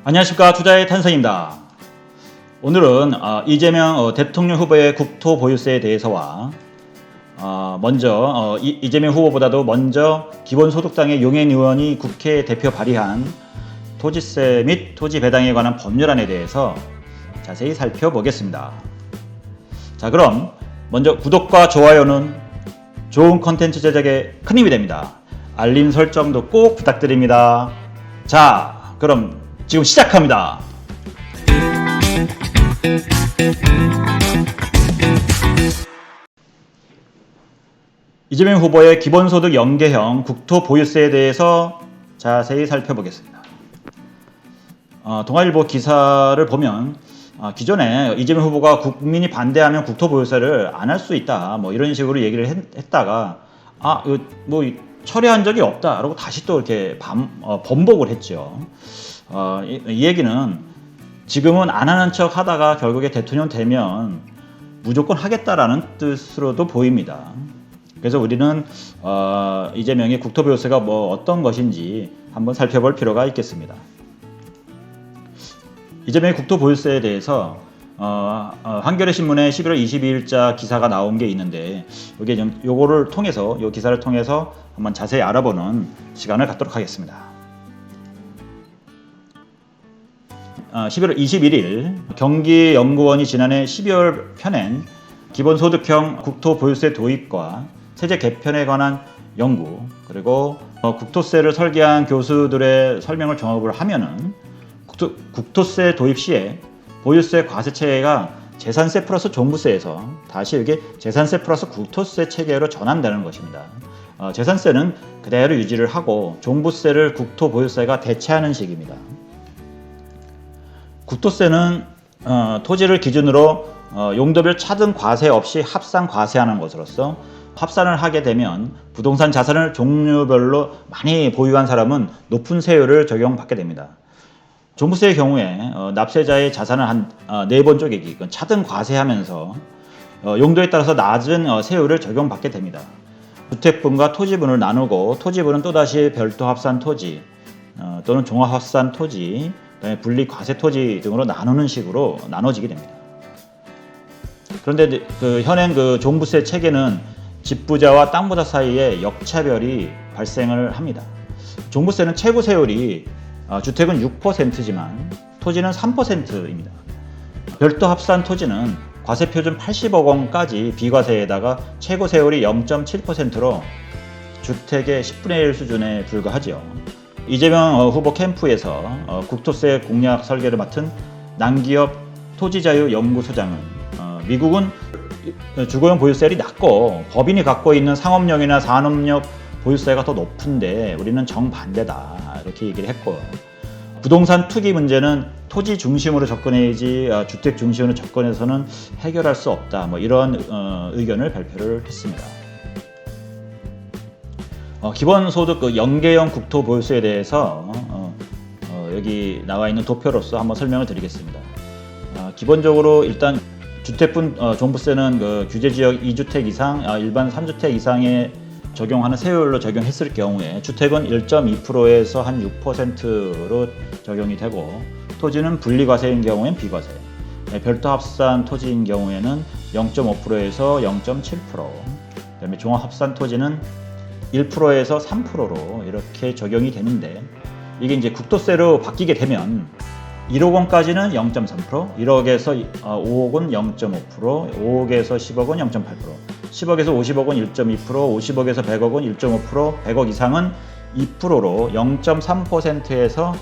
안녕하십니까, 투자의 탄생입니다. 오늘은 이재명 대통령 후보의 국토 보유세에 대해서와 먼저 이재명 후보보다도 먼저 기본소득당의 용해인 의원이 국회 대표 발의한 토지세 및 토지 배당에 관한 법률안에 대해서 자세히 살펴보겠습니다. 자, 그럼 먼저 구독과 좋아요는 좋은 컨텐츠 제작에 큰 힘이 됩니다. 알림 설정도 꼭 부탁드립니다. 자, 그럼 지금 시작합니다. 이재명 후보의 기본소득 연계형 국토 보유세에 대해서 자세히 살펴보겠습니다. 동아일보 기사를 보면 기존에 이재명 후보가 국민이 반대하면 국토 보유세를 안 할 수 있다, 뭐 이런 식으로 얘기를 했다가 뭐 철회한 적이 없다라고 다시 또 이렇게 번복을 했죠. 이 얘기는 지금은 안 하는 척 하다가 결국에 대통령 되면 무조건 하겠다라는 뜻으로도 보입니다. 그래서 우리는 이재명의 국토보유세가 뭐 어떤 것인지 한번 살펴볼 필요가 있겠습니다. 이재명의 국토보유세에 대해서 한겨레 신문에 11월 22일자 기사가 나온 게 있는데 요거를 통해서 요 기사를 통해서 한번 자세히 알아보는 시간을 갖도록 하겠습니다. 11월 21일 경기연구원이 지난해 12월 펴낸 기본소득형 국토보유세 도입과 세제 개편에 관한 연구, 그리고 국토세를 설계한 교수들의 설명을 종합을 하면은 국토세 도입 시에 보유세 과세 체계가 재산세 플러스 종부세에서 다시 이게 재산세 플러스 국토세 체계로 전환되는 것입니다. 재산세는 그대로 유지를 하고 종부세를 국토보유세가 대체하는 식입니다. 국토세는 토지를 기준으로 용도별 차등 과세 없이 합산 과세하는 것으로서 합산을 하게 되면 부동산 자산을 종류별로 많이 보유한 사람은 높은 세율을 적용받게 됩니다. 종부세의 경우에 납세자의 자산을 한 4번 쪼개기, 차등 과세하면서 용도에 따라서 낮은 세율을 적용받게 됩니다. 주택분과 토지분을 나누고 토지분은 또다시 별도 합산 토지 또는 종합 합산 토지, 분리 과세 토지 등으로 나누는 식으로 나눠지게 됩니다. 그런데 현행 종부세 체계는 집부자와 땅부자 사이에 역차별이 발생을 합니다. 종부세는 최고 세율이 주택은 6%지만 토지는 3%입니다. 별도 합산 토지는 과세표준 80억 원까지 비과세에다가 최고 세율이 0.7%로 주택의 10분의 1 수준에 불과하죠. 이재명 후보 캠프에서 국토세 공약 설계를 맡은 남기업 토지자유연구소장은 미국은 주거용 보유세율이 낮고 법인이 갖고 있는 상업용이나 산업용 보유세가 더 높은데 우리는 정반대다, 이렇게 얘기를 했고, 부동산 투기 문제는 토지 중심으로 접근해야지 주택 중심으로 접근해서는 해결할 수 없다, 뭐 이런 의견을 발표를 했습니다. 기본소득 연계형 국토보유세에 대해서 여기 나와 있는 도표로서 한번 설명을 드리겠습니다. 기본적으로 일단 주택분 종부세는 규제지역 2주택 이상, 일반 3주택 이상에 적용하는 세율로 적용했을 경우에 주택은 1.2%에서 한 6%로 적용이 되고, 토지는 분리과세인 경우엔 비과세, 별도 합산 토지인 경우에는 0.5%에서 0.7%, 그다음에 종합합산 토지는 1%에서 3%로 이렇게 적용이 되는데, 이게 이제 국토세로 바뀌게 되면 1억 원까지는 0.3%, 1억에서 5억은 0.5%, 5억에서 10억은 0.8%, 10억에서 50억은 1.2%, 50억에서 100억은 1.5%, 100억 이상은 2%로 0.3%에서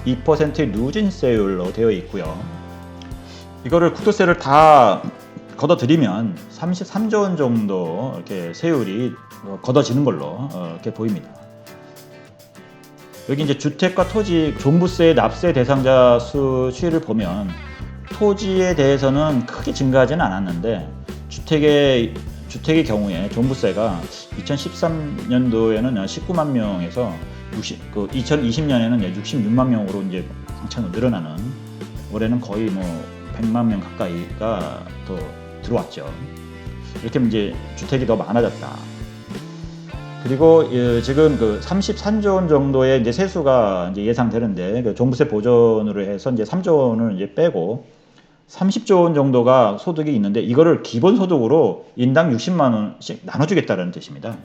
2%의 누진세율로 되어 있고요. 이거를 국토세를 다 걷어들이면 33조 원 정도 이렇게 세율이 걷어지는 걸로 이렇게 보입니다. 여기 이제 주택과 토지 종부세 납세 대상자 수 추이를 보면 토지에 대해서는 크게 증가하지는 않았는데 주택의 경우에 종부세가 2013년도에는 19만 명에서 2020년에는 66만 명으로 이제 한참 늘어나는, 올해는 거의 뭐 100만 명 가까이가 더 들어왔죠. 이렇게 이제 주택이 더 많아졌다. 그리고 지금 그 33조 원 정도의 이제 세수가 이제 예상되는데 그 종부세 보전으로 해서 이제 3조 원을 이제 빼고 30조 원 정도가 소득이 있는데 이거를 기본소득으로 인당 60만 원씩 나눠주겠다는 뜻입니다.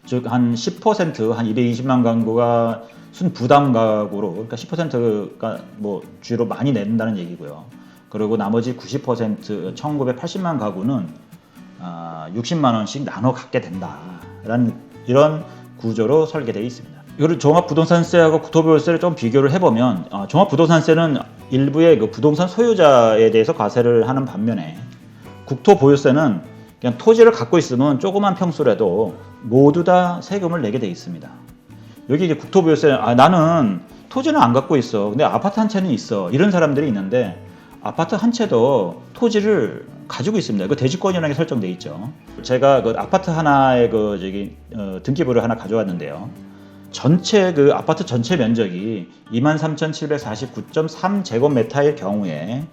즉 한 10%, 한 220만 가구가 순부담 가구로, 그러니까 10%가 뭐 주로 많이 낸다는 얘기고요. 그리고 나머지 90%, 1980만 가구는 60만 원씩 나눠 갖게 된다라는 이런 구조로 설계되어 있습니다. 이거를 종합부동산세하고 국토보유세를 좀 비교를 해보면 종합부동산세는 일부의 그 부동산 소유자에 대해서 과세를 하는 반면에 국토보유세는 그냥 토지를 갖고 있으면 조그만 평수라도 모두 다 세금을 내게 돼 있습니다. 여기 이제 국토보유세, 나는 토지는 안 갖고 있어. 근데 아파트 한 채는 있어. 이런 사람들이 있는데 아파트 한 채도 토지를 가지고 있습니다. 그 대지권이라는 게 설정돼 있죠. 제가 그 아파트 하나의 등기부를 하나 가져왔는데요. 전체 그 아파트 전체 면적이 23,749.3제곱미터일 경우에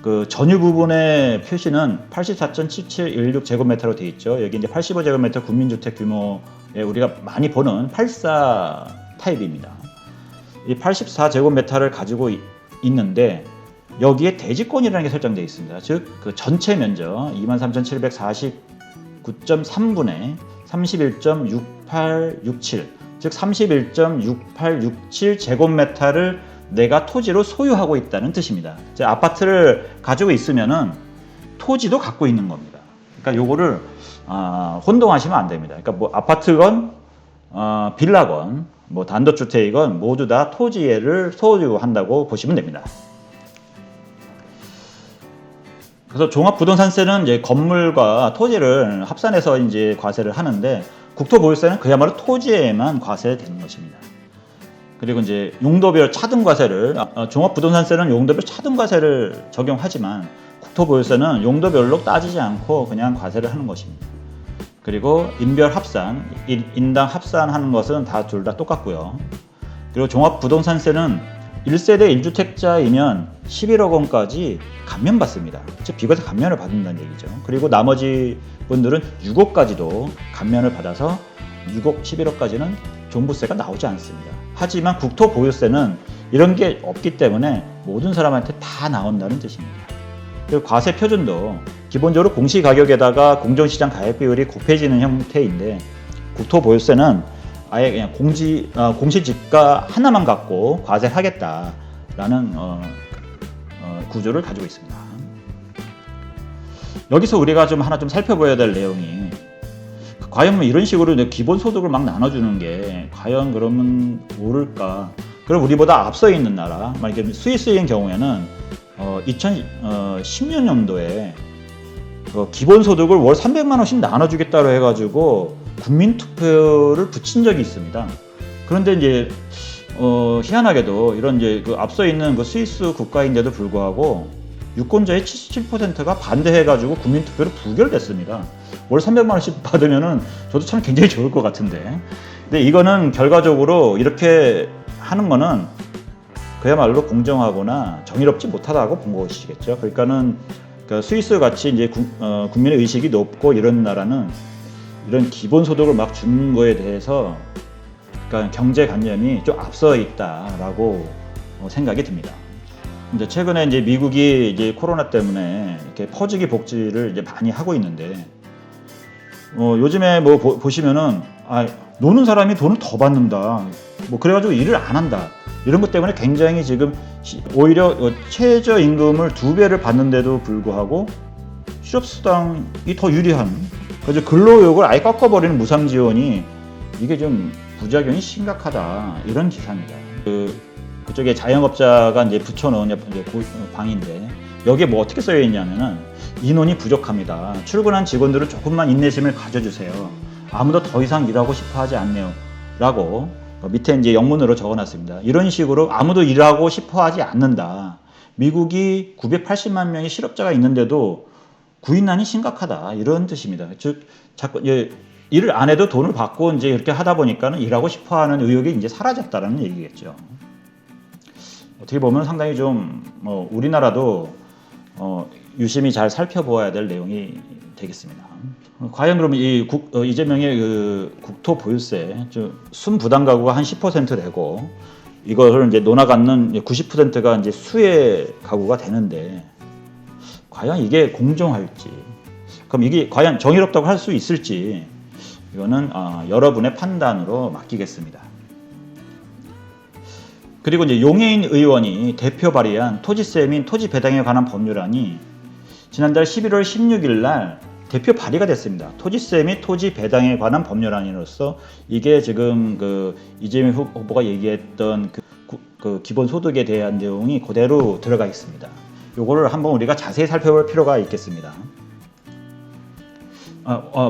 그 전유 부분의 표시는 84.7716제곱미터로 되어 있죠. 여기 이제 85제곱미터 국민주택 규모에 우리가 많이 보는 84 타입입니다. 이 84제곱미터를 가지고 있는데 여기에 대지권이라는 게 설정되어 있습니다. 즉 그 전체 면적 23,749.3분의 31.6867, 즉 31.6867제곱미터를 내가 토지로 소유하고 있다는 뜻입니다. 아파트를 가지고 있으면은 토지도 갖고 있는 겁니다. 그러니까 요거를 혼동하시면 안 됩니다. 그러니까 뭐 아파트건 빌라건 뭐 단독주택이건 모두 다 토지를 소유한다고 보시면 됩니다. 그래서 종합부동산세는 이제 건물과 토지를 합산해서 이제 과세를 하는데 국토보유세는 그야말로 토지에만 과세되는 것입니다. 그리고 이제 용도별 차등과세를 종합부동산세는 용도별 차등과세를 적용하지만 국토보유세는 용도별로 따지지 않고 그냥 과세를 하는 것입니다. 그리고 인별 합산, 인당 합산하는 것은 둘 다 똑같고요. 그리고 종합부동산세는 1세대 1주택자이면 11억 원까지 감면받습니다. 즉 비과세 감면을 받는다는 얘기죠. 그리고 나머지 분들은 6억까지도 감면을 받아서 6억, 11억까지는 종부세가 나오지 않습니다. 하지만 국토보유세는 이런 게 없기 때문에 모든 사람한테 다 나온다는 뜻입니다. 그리고 과세 표준도 기본적으로 공시가격에다가 공정시장 가액 비율이 곱해지는 형태인데 국토보유세는 아예 그냥 공시지가 하나만 갖고 과세를 하겠다라는 구조를 가지고 있습니다. 여기서 우리가 하나 살펴봐야 될 내용이 과연 뭐 이런 식으로 기본소득을 막 나눠주는 게 과연 그러면 옳을까? 그럼 우리보다 앞서 있는 나라, 만약에 스위스인 경우에는 2010년도에 기본소득을 월 300만 원씩 나눠주겠다고 해가지고 국민투표를 붙인 적이 있습니다. 그런데 이제 희한하게도 이런 앞서 있는 스위스 국가인데도 불구하고 유권자의 77%가 반대해가지고 국민투표로 부결됐습니다. 월 300만 원씩 받으면은 저도 참 굉장히 좋을 것 같은데. 근데 이거는 결과적으로 이렇게 하는 거는 그야말로 공정하거나 정의롭지 못하다고 본 것이겠죠. 그러니까는 스위스 같이 이제 국민의 의식이 높고 이런 나라는 이런 기본소득을 막 주는 거에 대해서 그러니까 경제관념이 좀 앞서 있다라고 생각이 듭니다. 이제 최근에 이제 미국이 이제 코로나 때문에 이렇게 퍼주기 복지를 이제 많이 하고 있는데 요즘에 뭐 보시면은 노는 사람이 돈을 더 받는다. 뭐 그래가지고 일을 안 한다. 이런 것 때문에 굉장히 지금 오히려 최저임금을 2배를 받는데도 불구하고 실업수당이 더 유리한. 그래서 근로요금을 아예 꺾어버리는 무상지원이 이게 좀 부작용이 심각하다. 이런 기사입니다. 그쪽에 자영업자가 이제 붙여놓은 방인데 여기에 뭐 어떻게 써여 있냐면은 인원이 부족합니다. 출근한 직원들은 조금만 인내심을 가져주세요. 아무도 더 이상 일하고 싶어 하지 않네요. 라고 밑에 이제 영문으로 적어놨습니다. 이런 식으로 아무도 일하고 싶어 하지 않는다. 미국이 980만 명의 실업자가 있는데도 구인난이 심각하다. 이런 뜻입니다. 즉, 자꾸 일을 안 해도 돈을 받고 이제 이렇게 하다 보니까는 일하고 싶어 하는 의욕이 이제 사라졌다는 얘기겠죠. 어떻게 보면 상당히 좀 우리나라도 유심히 잘 살펴보아야 될 내용이 되겠습니다. 과연 그러면 이재명의 그 국토보유세, 순부담 가구가 한 10% 되고 이걸 이제 논하갖는 90%가 이제 수혜 가구가 되는데 과연 이게 공정할지, 그럼 이게 과연 정의롭다고 할 수 있을지 이거는 여러분의 판단으로 맡기겠습니다. 그리고 이제 용해인 의원이 대표 발의한 토지세 및 토지 배당에 관한 법률안이 지난달 11월 16일 날 대표 발의가 됐습니다. 토지세 및 토지 배당에 관한 법률안으로서 이게 지금 그 이재명 후보가 얘기했던 그 기본소득에 대한 내용이 그대로 들어가 있습니다. 요거를 한번 우리가 자세히 살펴볼 필요가 있겠습니다.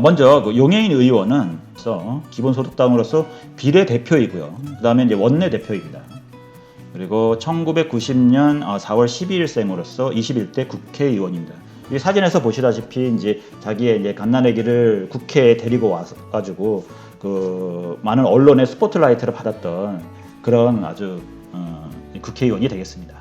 먼저 그 용해인 의원은 기본소득당으로서 비례대표이고요. 그 다음에 이제 원내대표입니다. 그리고 1990년 4월 12일생으로서 21대 국회의원입니다. 이 사진에서 보시다시피 이제 자기의 이제 갓난아기를 국회에 데리고 와서 가지고 그 많은 언론의 스포트라이트를 받았던 그런 아주 국회의원이 되겠습니다.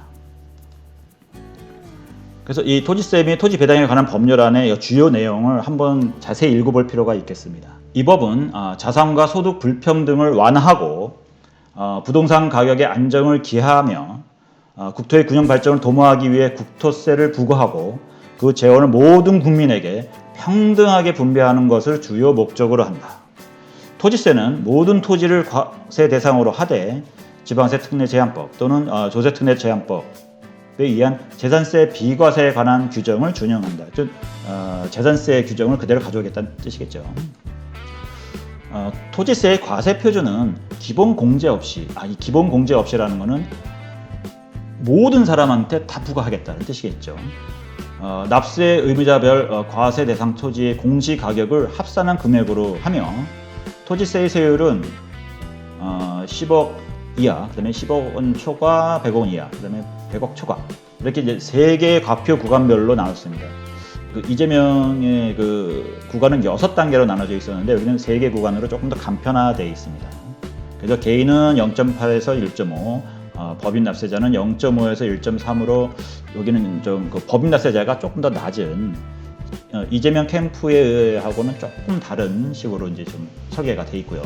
그래서 이 토지세 및 토지 배당에 관한 법률안의 주요 내용을 한번 자세히 읽어볼 필요가 있겠습니다. 이 법은 자산과 소득 불평등을 완화하고 부동산 가격의 안정을 기하하며 국토의 균형 발전을 도모하기 위해 국토세를 부과하고 그 재원을 모든 국민에게 평등하게 분배하는 것을 주요 목적으로 한다. 토지세는 모든 토지를 과세 대상으로 하되 지방세 특례 제한법 또는 조세 특례 제한법에 의한 재산세 비과세에 관한 규정을 준용한다. 즉 재산세 규정을 그대로 가져오겠다는 뜻이겠죠. 토지세의 과세 표준은 기본 공제 없이, 이 기본 공제 없이라는 것은 모든 사람한테 다 부과하겠다는 뜻이겠죠. 납세 의무자별 과세 대상 토지의 공시 가격을 합산한 금액으로 하며 토지세의 세율은 10억 이하, 그다음에 10억 원 초과, 100억 원 이하, 그다음에 100억 초과 이렇게 이제 세 개의 과표 구간별로 나눴습니다. 이재명의 그 구간은 6단계로 나눠져 있었는데 여기는 3개 구간으로 조금 더 간편화되어 있습니다. 그래서 개인은 0.8에서 1.5, 법인 납세자는 0.5에서 1.3으로 여기는 좀 그 법인 납세자가 조금 더 낮은 이재명 캠프에 하고는 조금 다른 식으로 이제 좀 설계가 돼 있고요.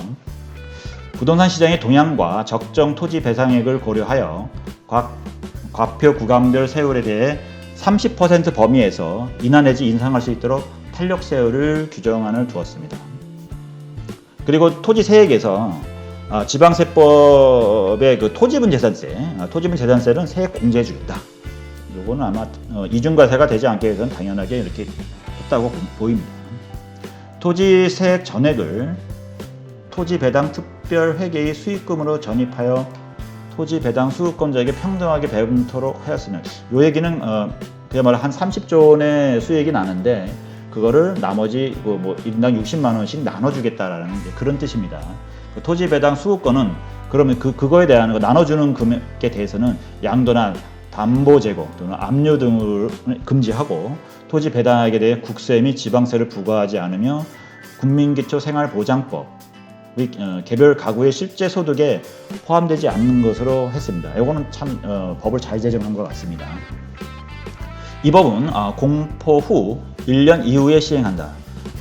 부동산 시장의 동향과 적정 토지 배상액을 고려하여 각 과표 구간별 세율에 대해 30% 범위에서 인하 내지 인상할 수 있도록 탄력 세율을 규정안을 두었습니다. 그리고 토지세액에서 지방세법의 그 토지분 재산세는 세액 공제해주겠다. 요거는 아마 이중과세가 되지 않게 위해서는 당연하게 이렇게 했다고 보입니다. 토지세액 전액을 토지 배당 특별 회계의 수익금으로 전입하여 토지 배당 수급권자에게 평등하게 배분토록 하였으면, 이 얘기는 그야말로 한 30조 원의 수익이 나는데 그거를 나머지 뭐 1인당 60만 원씩 나눠주겠다라는 그런 뜻입니다. 그 토지 배당 수급권은 그러면 그거에 대한 나눠주는 금액에 대해서는 양도나 담보 제공 또는 압류 등을 금지하고 토지 배당액에 대해 국세 및 지방세를 부과하지 않으며 국민기초생활보장법 개별 가구의 실제 소득에 포함되지 않는 것으로 했습니다. 이거는 참 법을 잘 제정한 것 같습니다. 이 법은 공포 후 1년 이후에 시행한다.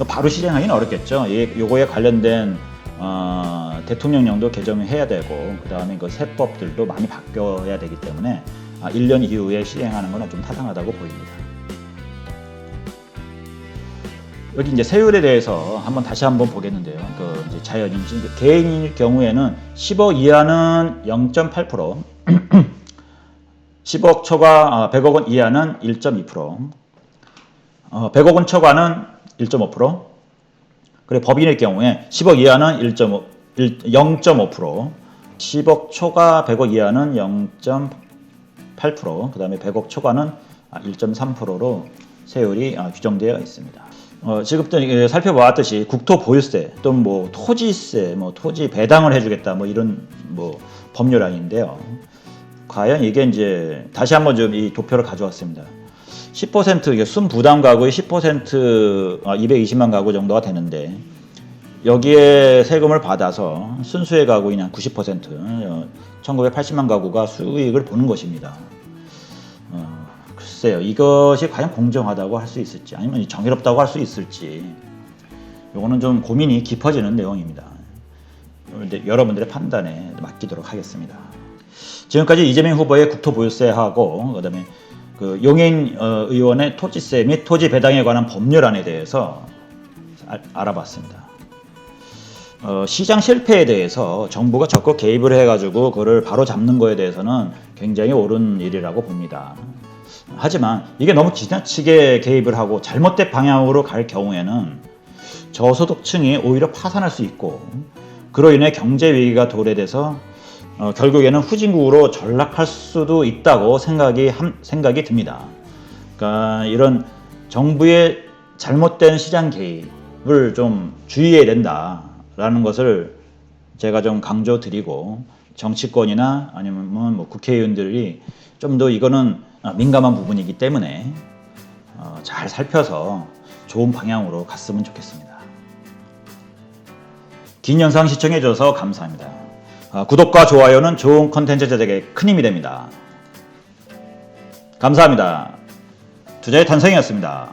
바로 시행하기는 어렵겠죠. 요거에 관련된 대통령령도 개정해야 되고 그 다음에 그 세법들도 많이 바뀌어야 되기 때문에 1년 이후에 시행하는 것은 좀 타당하다고 보입니다. 여기 이제 세율에 대해서 다시 한번 보겠는데요. 그 이제 자연인 개인일 경우에는 10억 이하는 0.8%, 10억 초과 100억 원 이하는 1.2%, 100억 원 초과는 1.5%, 그리고 법인일 경우에 10억 이하는 0.5%, 10억 초과 100억 이하는 0.8%, 그 다음에 100억 초과는 1.3%로 세율이 규정되어 있습니다. 지금부터 살펴보았듯이 국토보유세 또는 뭐 토지세, 토지 배당을 해주겠다 이런 법률안인데요. 과연 이게 이제 다시 한번 좀 이 도표를 가져왔습니다. 10% 이게 순부담 가구의 10% 220만 가구 정도가 되는데 여기에 세금을 받아서 순수의 가구인 한 90% 1980만 가구가 수익을 보는 것입니다. 글쎄요, 이것이 과연 공정하다고 할 수 있을지 아니면 정의롭다고 할 수 있을지 요거는 좀 고민이 깊어지는 내용입니다. 여러분들의 판단에 맡기도록 하겠습니다. 지금까지 이재명 후보의 국토보유세하고 그다음에 그 용해인 의원의 토지세 및 토지 배당에 관한 법률안에 대해서 알아봤습니다. 시장 실패에 대해서 정부가 적극 개입을 해가지고 그걸 바로 잡는 거에 대해서는 굉장히 옳은 일이라고 봅니다. 하지만 이게 너무 지나치게 개입을 하고 잘못된 방향으로 갈 경우에는 저소득층이 오히려 파산할 수 있고 그로 인해 경제 위기가 도래돼서 결국에는 후진국으로 전락할 수도 있다고 생각이 듭니다. 그러니까 이런 정부의 잘못된 시장 개입을 좀 주의해야 된다라는 것을 제가 좀 강조드리고 정치권이나 아니면 뭐 국회의원들이 좀 더 이거는 민감한 부분이기 때문에 잘 살펴서 좋은 방향으로 갔으면 좋겠습니다. 긴 영상 시청해줘서 감사합니다. 구독과 좋아요는 좋은 컨텐츠 제작에 큰 힘이 됩니다. 감사합니다. 투자의 탄생이었습니다.